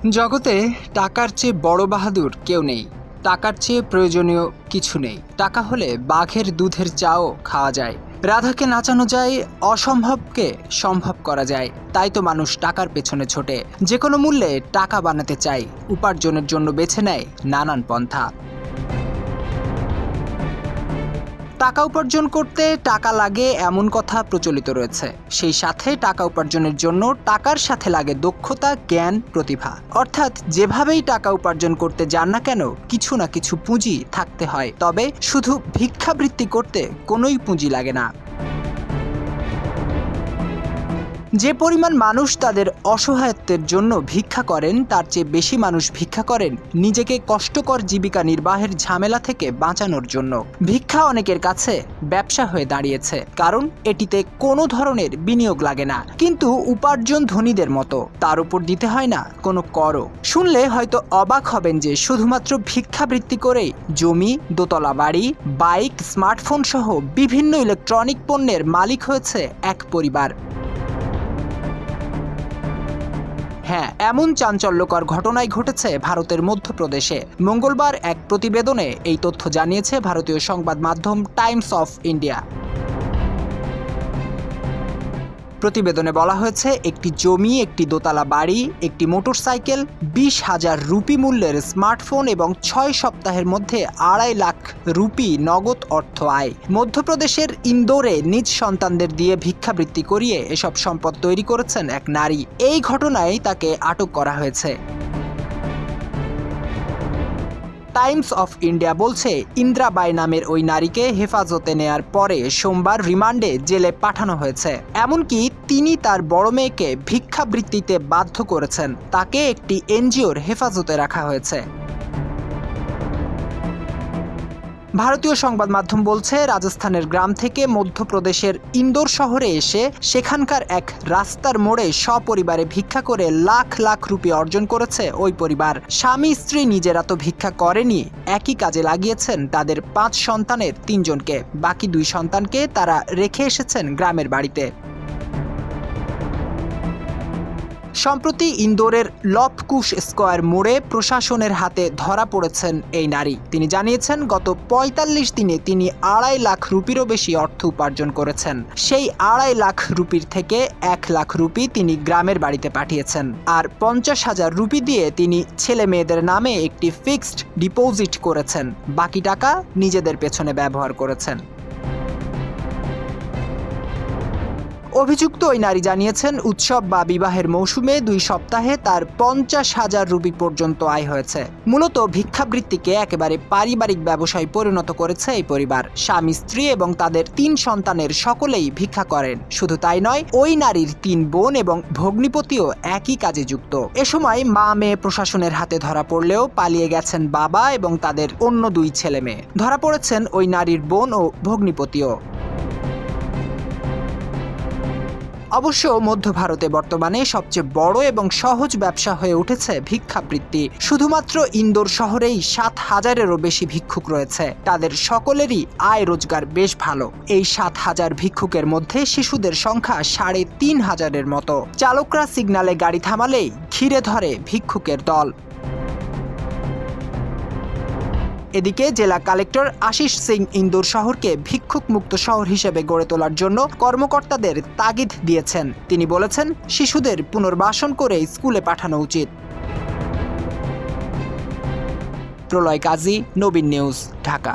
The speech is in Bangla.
জগতে টাকার চেয়ে বড় বাহাদুর কেউ নেই। টাকার চেয়ে প্রয়োজনীয় কিছু নেই। টাকা হলে বাঘের দুধের চাও খাওয়া যায়, রাধাকে নাচানো যায়, অসম্ভবকে সম্ভব করা যায়। তাই তো মানুষ টাকার পেছনে ছোটে, যে কোনো মূল্যে টাকা বানাতে চায়, উপার্জনের জন্য বেছে নেয় নানান পন্থা। টাকা উপার্জন করতে টাকা লাগে এমন কথা প্রচলিত রয়েছে। সেই সাথে টাকা উপার্জনের জন্য টাকার সাথে লাগে দক্ষতা, জ্ঞান, প্রতিভা। অর্থাৎ যেভাবেই টাকা উপার্জন করতে যান না কেন, কিছু না কিছু পুঁজি থাকতে হয়। তবে শুধু ভিক্ষাবৃত্তি করতে কোনোই পুঁজি লাগে না। যে পরিমাণ মানুষ তাদের অসহায়ত্বের জন্য ভিক্ষা করেন, তার চেয়ে বেশি মানুষ ভিক্ষা করেন নিজেকে কষ্টকর জীবিকা নির্বাহের ঝামেলা থেকে বাঁচানোর জন্য। ভিক্ষা অনেকের কাছে ব্যবসা হয়ে দাঁড়িয়েছে, কারণ এটিতে কোনো ধরনের বিনিয়োগ লাগে না, কিন্তু উপার্জন ধনীদের মতো, তার উপর দিতে হয় না কোনো করও। শুনলে হয়তো অবাক হবেন যে শুধুমাত্র ভিক্ষাবৃত্তি করেই জমি, দোতলা বাড়ি, বাইক, স্মার্টফোন সহ বিভিন্ন ইলেকট্রনিক পণ্যের মালিক হয়েছে এক পরিবার। হ্যাঁ, এমন চাঞ্চল্যকর ঘটনাই ঘটেছে ভারতের মধ্যপ্রদেশে। মঙ্গলবার এক প্রতিবেদনে এই তথ্য জানিয়েছে ভারতীয় সংবাদ মাধ্যম টাইমস অফ ইন্ডিয়া। প্রতিবেদনে বলা হয়েছে, একটি জমি, একটি দোতলা বাড়ি, একটি মোটরসাইকেল, 20,000 রুপি মূল্যের স্মার্টফোন এবং 6 সপ্তাহের মধ্যে 2.5 লাখ রুপি নগদ অর্থ আয়। মধ্যপ্রদেশের ইন্দোরে নিজ সন্তানদের দিয়ে ভিক্ষাবৃত্তি করিয়ে এসব সম্পদ তৈরি করেছেন এক নারী। এই ঘটনায় তাকে আটক করা হয়েছে। টাইমস অফ ইন্ডিয়া বলছে, ইন্দ্রাবাই নামের ওই নারীকে হেফাজতে নেয়ার পরে সোমবার রিমান্ডে জেলে পাঠানো হয়েছে। এমনকি তিনি তার বড় মেয়েকে ভিক্ষাবৃত্তিতে বাধ্য করেছেন। তাকে একটি এনজিওর হেফাজতে রাখা হয়েছে। ভারতীয় সংবাদ মাধ্যম বলছে, রাজস্থানের গ্রাম থেকে মধ্যপ্রদেশের ইন্দোর শহরে এসে সেখানকার এক রাস্তার মোড়ে সপরিবারে ভিক্ষা করে লাখ লাখ রুপি অর্জন করেছে ওই পরিবার। স্বামী স্ত্রী নিজেরা তো ভিক্ষা করেনি, একই কাজে লাগিয়েছেন তাদের 5 সন্তানের 3 জনকে। বাকি 2 সন্তানকে তারা রেখে এসেছেন গ্রামের বাড়িতে। সম্প্রতি ইন্দোরের লবকুশ স্কয়ার মোড়ে প্রশাসনের হাতে ধরা পড়েছেন এই নারী। তিনি জানিয়েছেন, গত 45 দিনে তিনি 2.5 লাখ রুপিরও বেশি অর্থ উপার্জন করেছেন। সেই 2.5 লাখ রুপির থেকে 1 লাখ রুপি তিনি গ্রামের বাড়িতে পাঠিয়েছেন, আর 50,000 রুপি দিয়ে তিনি ছেলে মেয়েদের নামে একটি ফিক্সড ডিপোজিট করেছেন। বাকি টাকা নিজেদের পেছনে ব্যবহার করেছেন। অভিযুক্ত ওই নারী জানিয়েছেন, উৎসব বা বিবাহের মৌসুমে 2 সপ্তাহে তার 50,000 রুপি পর্যন্ত আয় হয়েছে। মূলত ভিক্ষাবৃত্তিকে একেবারে পারিবারিক ব্যবসায় পরিণত করেছে এই পরিবার। স্বামী স্ত্রী এবং তাদের 3 সন্তানের সকলেই ভিক্ষা করেন। শুধু তাই নয়, ওই নারীর 3 বোন এবং ভগ্নিপতিও একই কাজে যুক্ত। এ সময় মা মেয়ে প্রশাসনের হাতে ধরা পড়লেও পালিয়ে গেছেন বাবা এবং তাদের অন্য 2 ছেলে মেয়ে। ধরা পড়েছেন ওই নারীর বোন ও ভগ্নিপতিও। অবশ্য মধ্য ভারতে বর্তমানে সবচেয়ে বড় এবং সহজ ব্যবসা হয়ে উঠেছে ভিক্ষাবৃত্তি। শুধুমাত্র ইন্দোর শহরেই 7,000-এরও বেশি ভিক্ষুক রয়েছে। তাদের সকলেরই আয় রোজগার বেশ ভালো। এই 7,000 ভিক্ষুকের মধ্যে শিশুদের সংখ্যা 3,500-এর মতো। চালকরা সিগন্যালে গাড়ি থামালেই ঘিরে ধরে ভিক্ষুকের দল। এদিকে জেলা কালেক্টর আশিস সিং ইন্দোর শহরকে ভিক্ষুক মুক্ত শহর হিসেবে গড়ে তোলার জন্য কর্মকর্তাদের তাগিদ দিয়েছেন। তিনি বলেছেন, শিশুদের পুনর্বাসন করে স্কুলে পাঠানো উচিত। প্রলয় কাজী, নবীন নিউজ, ঢাকা।